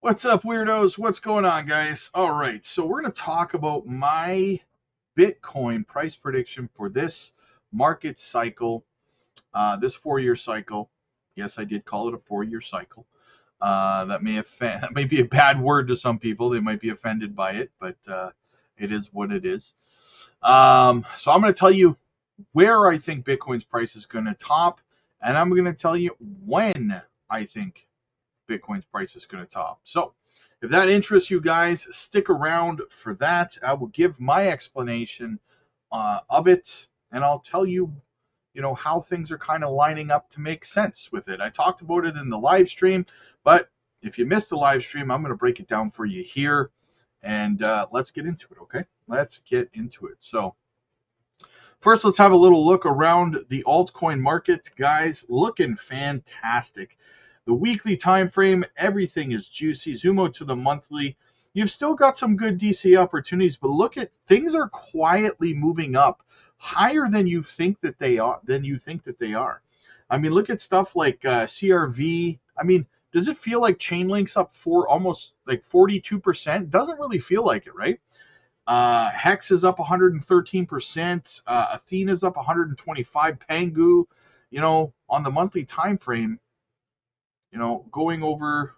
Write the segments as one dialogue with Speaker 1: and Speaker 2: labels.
Speaker 1: What's up, weirdos? What's going on, guys? All right, so we're going to talk about my Bitcoin price prediction for this market cycle, this 4-year cycle. Yes, I did call it a 4-year cycle. That may be a bad word to some people. They might be offended by it, but it is what it is. So I'm going to tell you where I think Bitcoin's price is going to top, and I'm going to tell you when I think Bitcoin's price is going to top. So, if that interests you guys, stick around for that. I will give my explanation of it, and I'll tell you, how things are kind of lining up to make sense with it. I talked about it in the live stream, but if you missed the live stream, I'm going to break it down for you here, and let's get into it. Okay, let's get into it. So. First, let's have a little look around the altcoin market, guys. Looking fantastic. The weekly time frame, everything is juicy. Zoom out to the monthly. You've still got some good DC opportunities, but look at things are quietly moving up higher than you think that they are. I mean, look at stuff like CRV. I mean, does it feel like Chainlink's up for almost like 42%? Doesn't really feel like it, right? Hex is up 113%. Athena's up 125. Pangu, on the monthly time frame, going over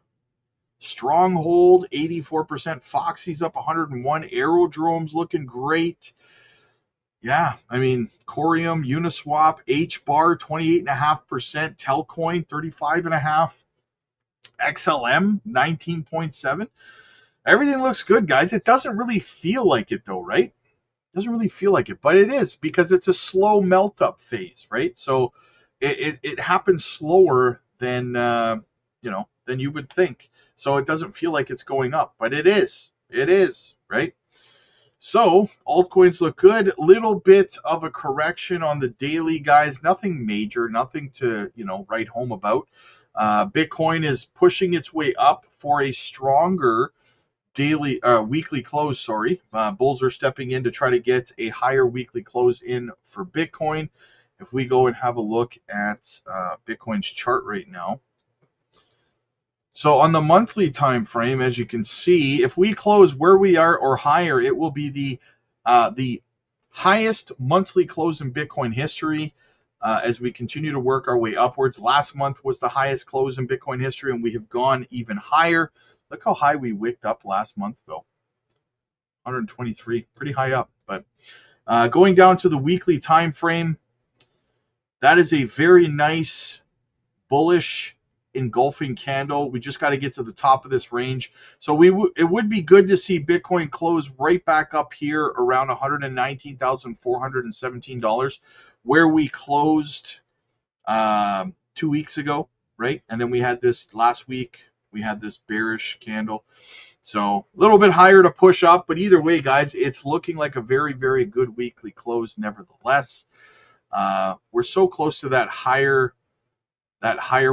Speaker 1: Stronghold 84%. Foxy's up 101. Aerodrome's looking great. Yeah, I mean, Corium, Uniswap, HBAR 28.5%. Telcoin 35.5%. XLM 19.7%. Everything looks good, guys. It doesn't really feel like it, though, right? It doesn't really feel like it, but it is because it's a slow melt up phase, right? So it happens slower than than you would think. So it doesn't feel like it's going up, but it is. It is, right? So altcoins look good. Little bit of a correction on the daily, guys. Nothing major, nothing to write home about. Bitcoin is pushing its way up for a stronger weekly close. Sorry, bulls are stepping in to try to get a higher weekly close in for Bitcoin. If we go and have a look at Bitcoin's chart right now. So on the monthly time frame, as you can see, if we close where we are or higher, it will be the highest monthly close in Bitcoin history. As we continue to work our way upwards, last month was the highest close in Bitcoin history, and we have gone even higher. Look how high we wicked up last month, though. 123, pretty high up. But going down to the weekly time frame, that is a very nice bullish engulfing candle. We just got to get to the top of this range. So it would be good to see Bitcoin close right back up here around $119,417, where we closed 2 weeks ago, right? And then we had this last week. We had this bearish candle. So a little bit higher to push up, but either way, guys, it's looking like a very, very good weekly close nevertheless. We're so close to that higher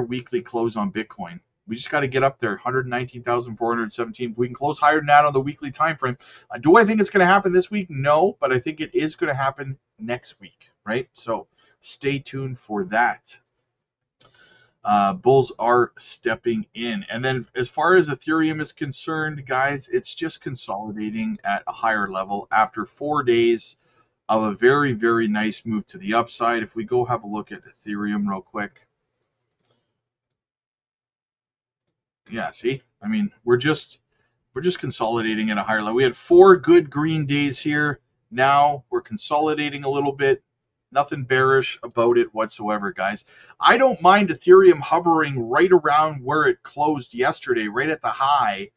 Speaker 1: weekly close on Bitcoin. We just got to get up there, 119,417. If we can close higher than that on the weekly time frame. Do I think it's going to happen this week? No, but I think it is going to happen next week, right? So stay tuned for that. Bulls are stepping in. And then as far as Ethereum is concerned, guys, it's just consolidating at a higher level after 4 days of a very, very nice move to the upside. If we go have a look at Ethereum real quick. Yeah, see? I mean, we're just consolidating at a higher level. We had 4 good green days here. Now we're consolidating a little bit. Nothing bearish about it whatsoever, guys. I don't mind Ethereum hovering right around where it closed yesterday, right at the high,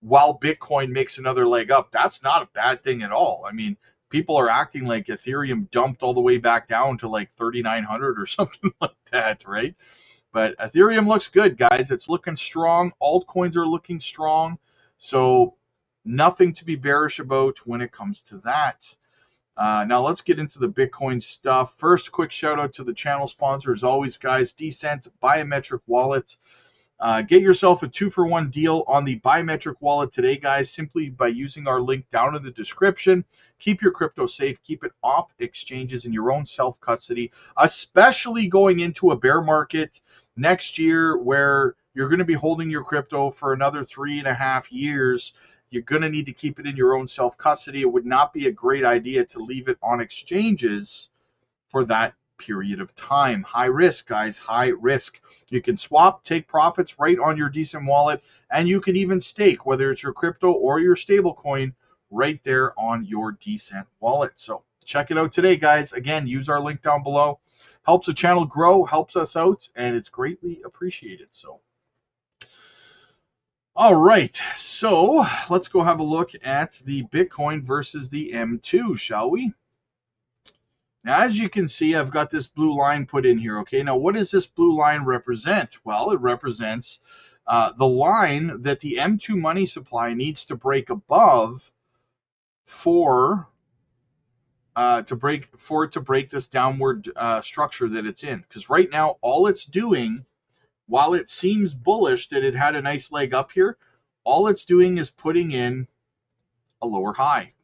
Speaker 1: while Bitcoin makes another leg up. That's not a bad thing at all. I mean, people are acting like Ethereum dumped all the way back down to like 3,900 or something like that, right? But Ethereum looks good, guys. It's looking strong. Altcoins are looking strong. So nothing to be bearish about when it comes to that. Now let's get into the Bitcoin stuff. First, quick shout out to the channel sponsor, as always, guys. Decent Biometric Wallet. Get yourself a 2-for-1 deal on the Biometric Wallet today, guys, simply by using our link down in the description. Keep your crypto safe. Keep it off exchanges in your own self-custody, especially going into a bear market next year where you're going to be holding your crypto for another 3.5 years. You're going to need to keep it in your own self custody. It would not be a great idea to leave it on exchanges for that period of time. High risk, guys, high risk. You can swap, take profits right on your decent wallet, and you can even stake, whether it's your crypto or your stable coin, right there on your decent wallet. So check it out today, guys. Again, use our link down below. Helps the channel grow, helps us out, and it's greatly appreciated. So, all right. So let's go have a look at the Bitcoin versus the M2, shall we? Now, as you can see, I've got this blue line put in here. Okay, now what does this blue line represent? Well, it represents the line that the M2 money supply needs to break above for it to break this downward structure that it's in. Because right now, all it's doing, while it seems bullish that it had a nice leg up here, all it's doing is putting in a lower high.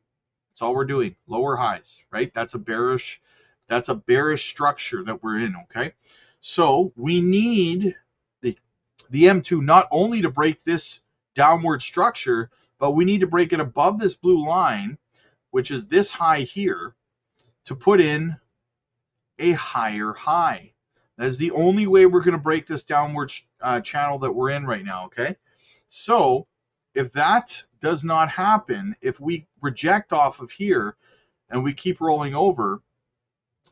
Speaker 1: That's all we're doing, lower highs, right? That's a bearish structure that we're in, okay? So we need the M2 not only to break this downward structure, but we need to break it above this blue line, which is this high here, to put in a higher high. That is the only way we're going to break this downward channel that we're in right now, okay? So if that does not happen, if we reject off of here and we keep rolling over,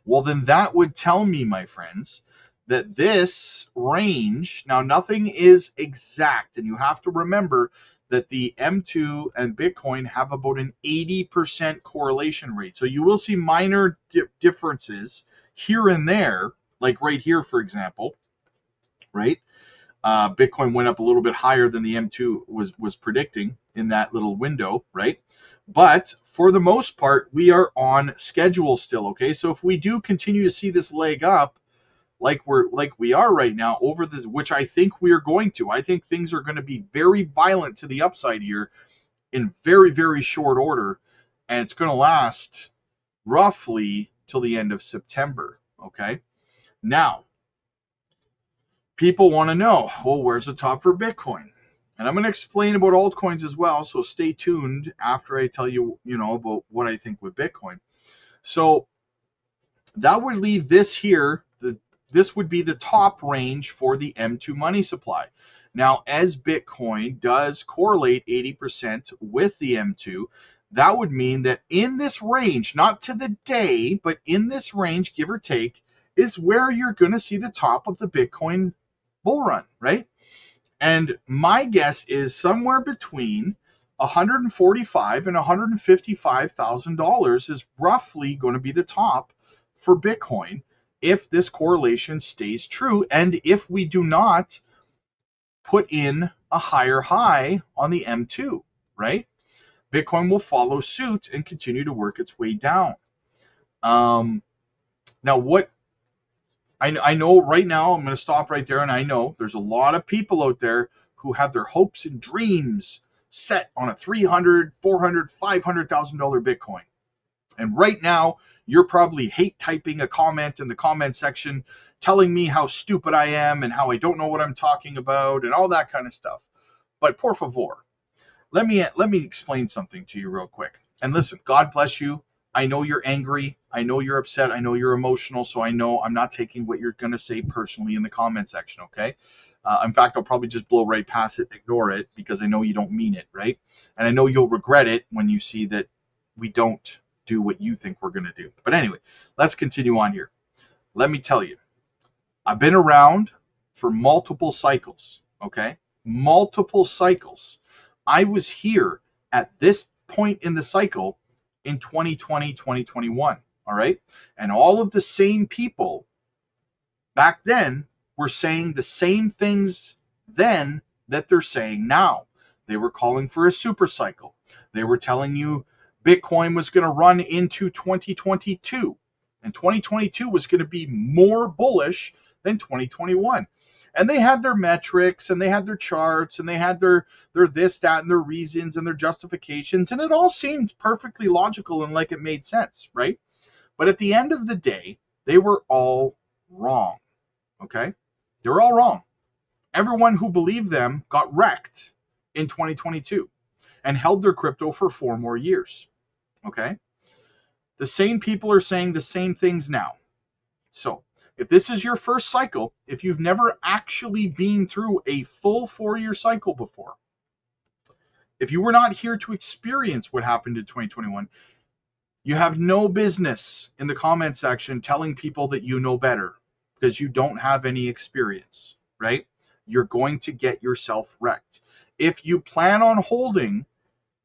Speaker 1: well, then that would tell me, my friends, that this range, now nothing is exact, and you have to remember that the M2 and Bitcoin have about an 80% correlation rate. So you will see minor differences here and there, like right here, for example, right? Bitcoin went up a little bit higher than the M2 was predicting in that little window, right? But for the most part, we are on schedule still, okay? So if we do continue to see this leg up, like we are right now over this, which I think we are going to. I think things are going to be very violent to the upside here in very, very short order, and it's going to last roughly till the end of September, okay? Now, people want to know, well, where's the top for Bitcoin? And I'm going to explain about altcoins as well, so stay tuned after I tell you, about what I think with Bitcoin. So that would leave this here. This would be the top range for the M2 money supply. Now, as Bitcoin does correlate 80% with the M2, that would mean that in this range, not to the day, but in this range, give or take, is where you're going to see the top of the Bitcoin bull run, right? And my guess is somewhere between $145,000 and $155,000 is roughly going to be the top for Bitcoin if this correlation stays true, and if we do not put in a higher high on the M2, right? Bitcoin will follow suit and continue to work its way down. Now, what I know right now, I'm going to stop right there, and I know there's a lot of people out there who have their hopes and dreams set on a $300,000, $400,000, $500,000 Bitcoin. And right now, you're probably hate typing a comment in the comment section telling me how stupid I am and how I don't know what I'm talking about and all that kind of stuff. But por favor, let me explain something to you real quick. And listen, God bless you. I know you're angry. I know you're upset. I know you're emotional. So I know I'm not taking what you're going to say personally in the comment section, okay? In fact, I'll probably just blow right past it, ignore it, because I know you don't mean it, right? And I know you'll regret it when you see that we don't do what you think we're going to do. But anyway, let's continue on here. Let me tell you, I've been around for multiple cycles, okay? Multiple cycles. I was here at this point in the cycle in 2020, 2021, all right? And all of the same people back then were saying the same things then that they're saying now. They were calling for a super cycle. They were telling you Bitcoin was going to run into 2022, and 2022 was going to be more bullish than 2021. And they had their metrics, and they had their charts, and they had their this, that, and their reasons and their justifications, and it all seemed perfectly logical and like it made sense, right? But at the end of the day, they were all wrong, okay? They were all wrong. Everyone who believed them got wrecked in 2022 and held their crypto for 4 more years. Okay? The same people are saying the same things now. So, if this is your first cycle, if you've never actually been through a full 4-year cycle before, if you were not here to experience what happened in 2021, you have no business in the comment section telling people that you know better because you don't have any experience, right? You're going to get yourself wrecked. If you plan on holding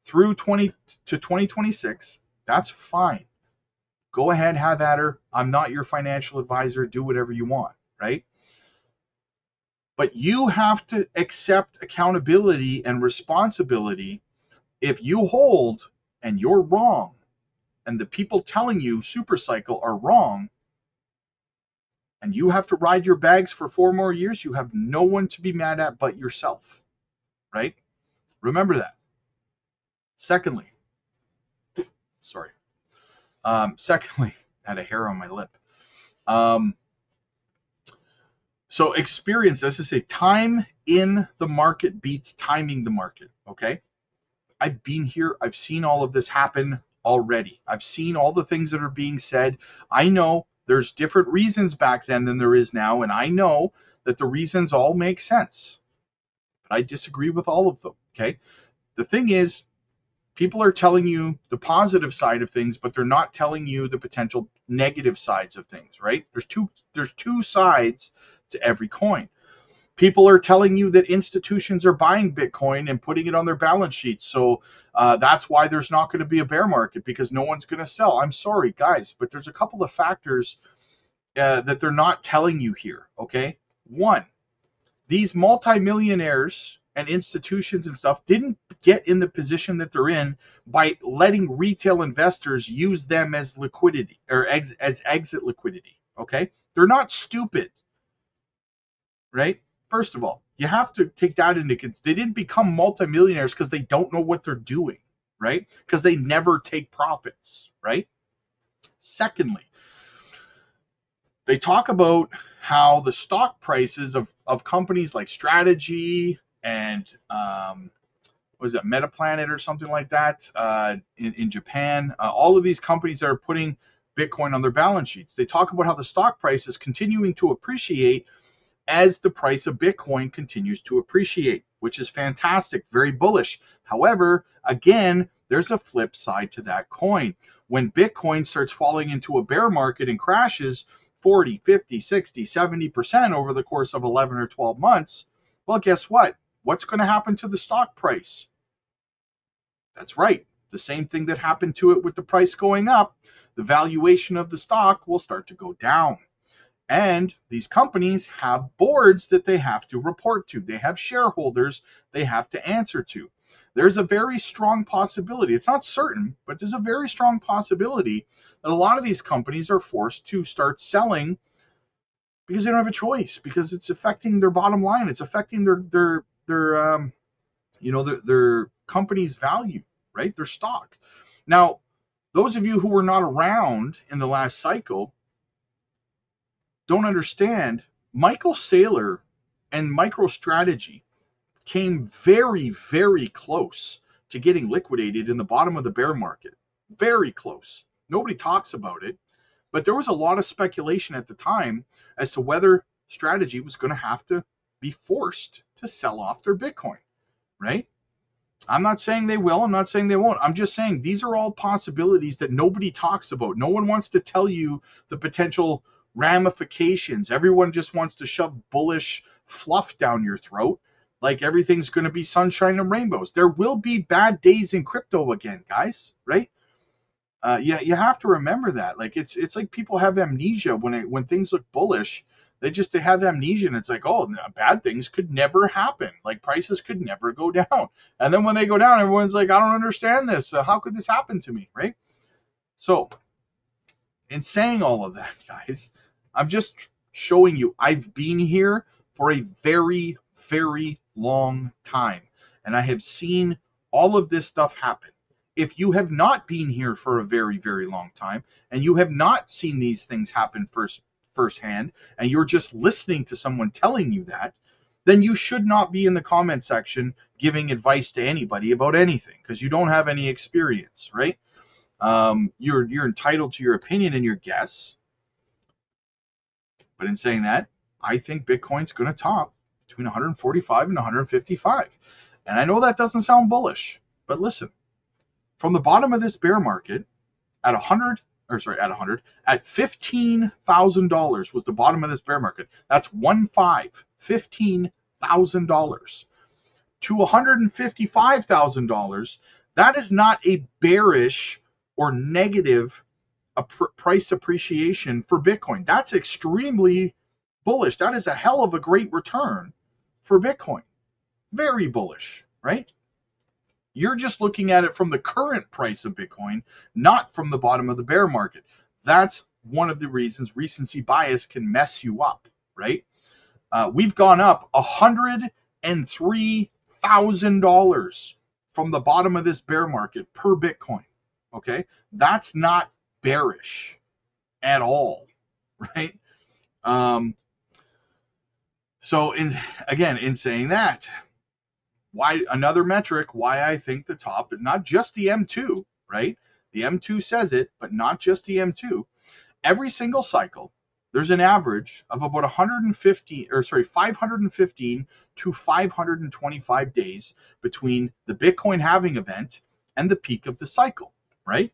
Speaker 1: through 2026, that's fine. Go ahead, have at her. I'm not your financial advisor. Do whatever you want, right? But you have to accept accountability and responsibility if you hold and you're wrong, and the people telling you super cycle are wrong, and you have to ride your bags for 4 more years, you have no one to be mad at but yourself, right? Remember that. Secondly, I had a hair on my lip. So experience, let's just say time in the market beats timing the market, okay? I've been here. I've seen all of this happen already. I've seen all the things that are being said. I know there's different reasons back then than there is now, and I know that the reasons all make sense. But I disagree with all of them, okay? The thing is, people are telling you the positive side of things, but they're not telling you the potential negative sides of things, right? There's two sides to every coin. People are telling you that institutions are buying Bitcoin and putting it on their balance sheets. So that's why there's not going to be a bear market, because no one's going to sell. I'm sorry, guys, but there's a couple of factors that they're not telling you here, okay? One, these multimillionaires and institutions and stuff didn't get in the position that they're in by letting retail investors use them as liquidity or as exit liquidity, okay? They're not stupid, right? First of all, you have to take that into consideration. They didn't become multimillionaires because they don't know what they're doing, right? Because they never take profits, right? Secondly, they talk about how the stock prices of companies like Strategy and was it Metaplanet or something like that in Japan, all of these companies that are putting Bitcoin on their balance sheets, they talk about how the stock price is continuing to appreciate as the price of Bitcoin continues to appreciate, which is fantastic, very bullish. However, again, there's a flip side to that coin. When Bitcoin starts falling into a bear market and crashes 40, 50, 60, 70% over the course of 11 or 12 months, well, guess what? What's going to happen to the stock price? That's right. The same thing that happened to it with the price going up, the valuation of the stock will start to go down. And these companies have boards that they have to report to. They have shareholders they have to answer to. There's a very strong possibility, it's not certain, but there's a very strong possibility that a lot of these companies are forced to start selling because they don't have a choice, because it's affecting their bottom line. It's affecting their company's value, right? Their stock. Now, those of you who were not around in the last cycle don't understand. Michael Saylor and MicroStrategy came very, very close to getting liquidated in the bottom of the bear market. Very close. Nobody talks about it, but there was a lot of speculation at the time as to whether Strategy was going to have to be forced to sell off their Bitcoin, right? I'm not saying they will. I'm not saying they won't. I'm just saying these are all possibilities that nobody talks about. No one wants to tell you the potential ramifications. Everyone just wants to shove bullish fluff down your throat, like everything's going to be sunshine and rainbows. There will be bad days in crypto again, guys, right? You have to remember that. Like it's like people have amnesia when things look bullish. They have amnesia, and it's like, oh, bad things could never happen. Like prices could never go down. And then when they go down, everyone's like, I don't understand this. How could this happen to me, right? So in saying all of that, guys, I'm just showing you I've been here for a very, very long time, and I have seen all of this stuff happen. If you have not been here for a very, very long time, and you have not seen these things happen firsthand, and you're just listening to someone telling you that, then you should not be in the comment section giving advice to anybody about anything because you don't have any experience, right? You're entitled to your opinion and your guess. But in saying that, I think Bitcoin's going to top between 145 and 155. And I know that doesn't sound bullish, but listen, from the bottom of this bear market at at $15,000 was the bottom of this bear market. That's $15,000 to $155,000. That is not a bearish or negative price appreciation for Bitcoin. That's extremely bullish. That is a hell of a great return for Bitcoin. Very bullish, right? You're just looking at it from the current price of Bitcoin, not from the bottom of the bear market. That's one of the reasons recency bias can mess you up, right? We've gone up $103,000 from the bottom of this bear market per Bitcoin. Okay, that's not bearish at all, right? So in saying that, why another metric, why I think the top is not just the M2, right? The M2 says it, but not just the M2. Every single cycle, there's an average of about 515 to 525 days between the Bitcoin halving event and the peak of the cycle, right?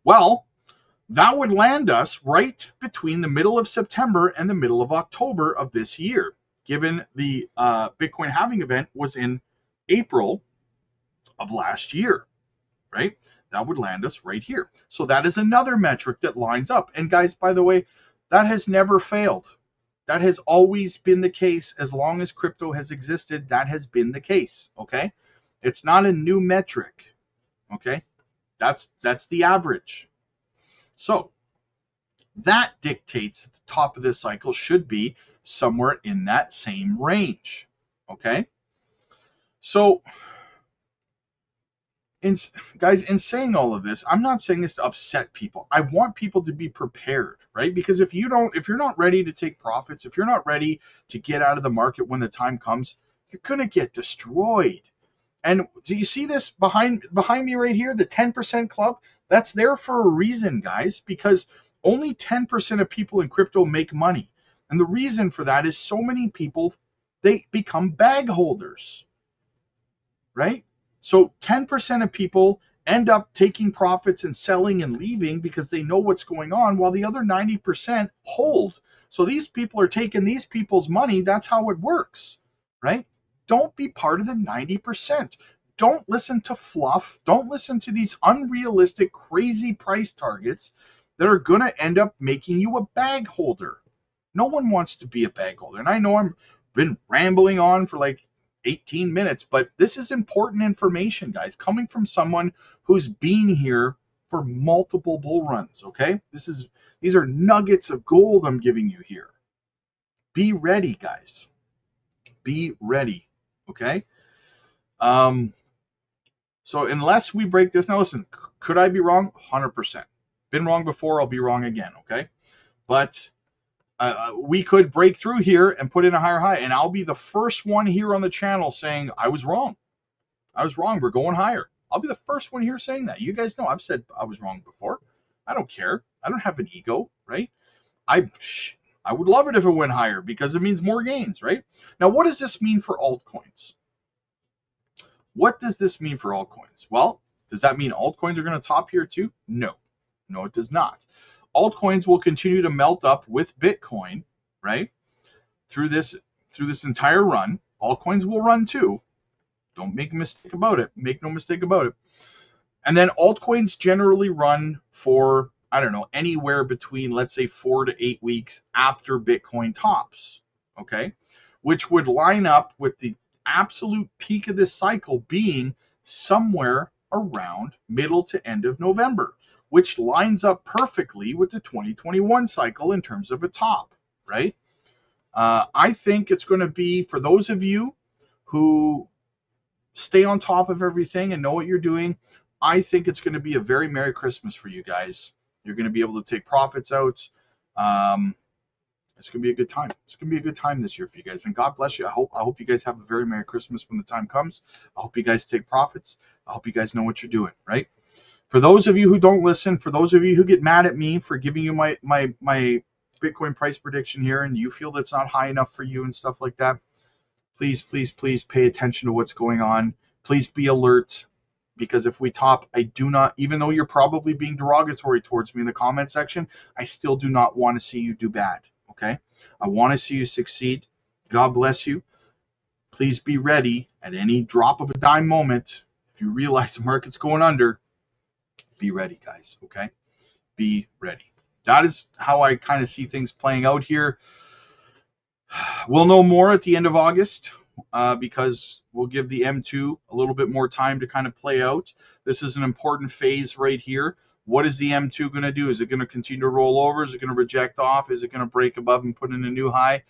Speaker 1: Well, that would land us right between the middle of September and the middle of October of this year, given the Bitcoin halving event was in April of last year, right? That would land us right here. So that is another metric that lines up. And guys, by the way, that has never failed. That has always been the case. As long as crypto has existed, that has been the case, okay? It's not a new metric, okay? That's the average. So that dictates that the top of this cycle should be somewhere in that same range, okay? So, in saying all of this, I'm not saying this to upset people. I want people to be prepared, right? Because if you're not ready to take profits, if you're not ready to get out of the market when the time comes, you're gonna get destroyed. And do you see this behind me right here, the 10% club? That's there for a reason, guys, because only 10% of people in crypto make money. And the reason for that is so many people, they become bag holders, right? So 10% of people end up taking profits and selling and leaving because they know what's going on, while the other 90% hold. So these people are taking these people's money. That's how it works, right? Don't be part of the 90%. Don't listen to fluff. Don't listen to these unrealistic, crazy price targets that are going to end up making you a bag holder. No one wants to be a bag holder. And I know I've been rambling on for like 18 minutes, but this is important information, guys, coming from someone who's been here for multiple bull runs, okay? These are nuggets of gold I'm giving you here. Be ready, guys. Be ready, okay? So unless we break this, now listen, could I be wrong? 100%. Been wrong before, I'll be wrong again, okay? But we could break through here and put in a higher high, and I'll be the first one here on the channel saying I was wrong. I was wrong. We're going higher. I'll be the first one here saying that. You guys know I've said I was wrong before. I don't care. I don't have an ego, right? I would love it if it went higher because it means more gains, right? Now, what does this mean for altcoins? What does this mean for altcoins? Well, does that mean altcoins are going to top here too? No, it does not. Altcoins will continue to melt up with Bitcoin, right? Through this entire run. Altcoins will run too. Don't make a mistake about it. Make no mistake about it. And then altcoins generally run for, I don't know, anywhere between, let's say, 4 to 8 weeks after Bitcoin tops, okay? Which would line up with the absolute peak of this cycle being somewhere around middle to end of November, which lines up perfectly with the 2021 cycle in terms of a top, right? I think it's going to be, for those of you who stay on top of everything and know what you're doing, I think it's going to be a very Merry Christmas for you guys. You're going to be able to take profits out. It's gonna be a good time. It's gonna be a good time this year for you guys. And God bless you. I hope you guys have a very Merry Christmas when the time comes. I hope you guys take profits. I hope you guys know what you're doing, right? For those of you who don't listen, for those of you who get mad at me for giving you my Bitcoin price prediction here, and you feel that's not high enough for you and stuff like that, please, please, please pay attention to what's going on. Please be alert, because if we top, I do not, even though you're probably being derogatory towards me in the comment section, I still do not want to see you do bad, okay? I want to see you succeed. God bless you. Please be ready at any drop of a dime moment. If you realize the market's going under, be ready, guys, okay? Be ready. That is how I kind of see things playing out here. We'll know more at the end of August because we'll give the M2 a little bit more time to kind of play out. This is an important phase right here. What is the M2 going to do? Is it going to continue to roll over? Is it going to reject off? Is it going to break above and put in a new high?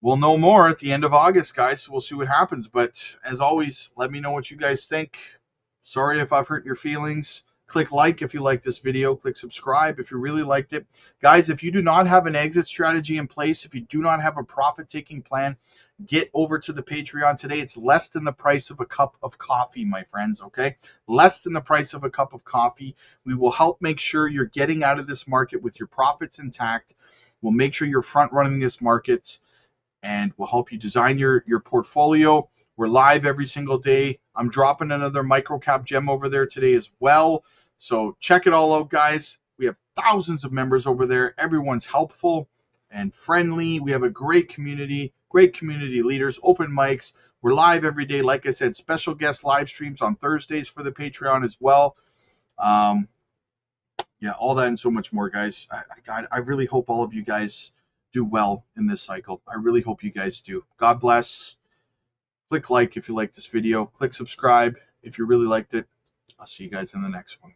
Speaker 1: We'll know more at the end of August, guys, so we'll see what happens. But as always, let me know what you guys think. Sorry if I've hurt your feelings. Click like if you like this video. Click subscribe if you really liked it. Guys, if you do not have an exit strategy in place, if you do not have a profit-taking plan, get over to the Patreon today. It's less than the price of a cup of coffee, my friends, okay? Less than the price of a cup of coffee. We will help make sure you're getting out of this market with your profits intact. We'll make sure you're front-running this market, and we'll help you design your portfolio. We're live every single day. I'm dropping another microcap gem over there today as well. So check it all out, guys. We have thousands of members over there. Everyone's helpful and friendly. We have a great community leaders, open mics. We're live every day. Like I said, special guest live streams on Thursdays for the Patreon as well. Yeah, all that and so much more, guys. I really hope all of you guys do well in this cycle. I really hope you guys do. God bless. Click like if you like this video. Click subscribe if you really liked it. I'll see you guys in the next one.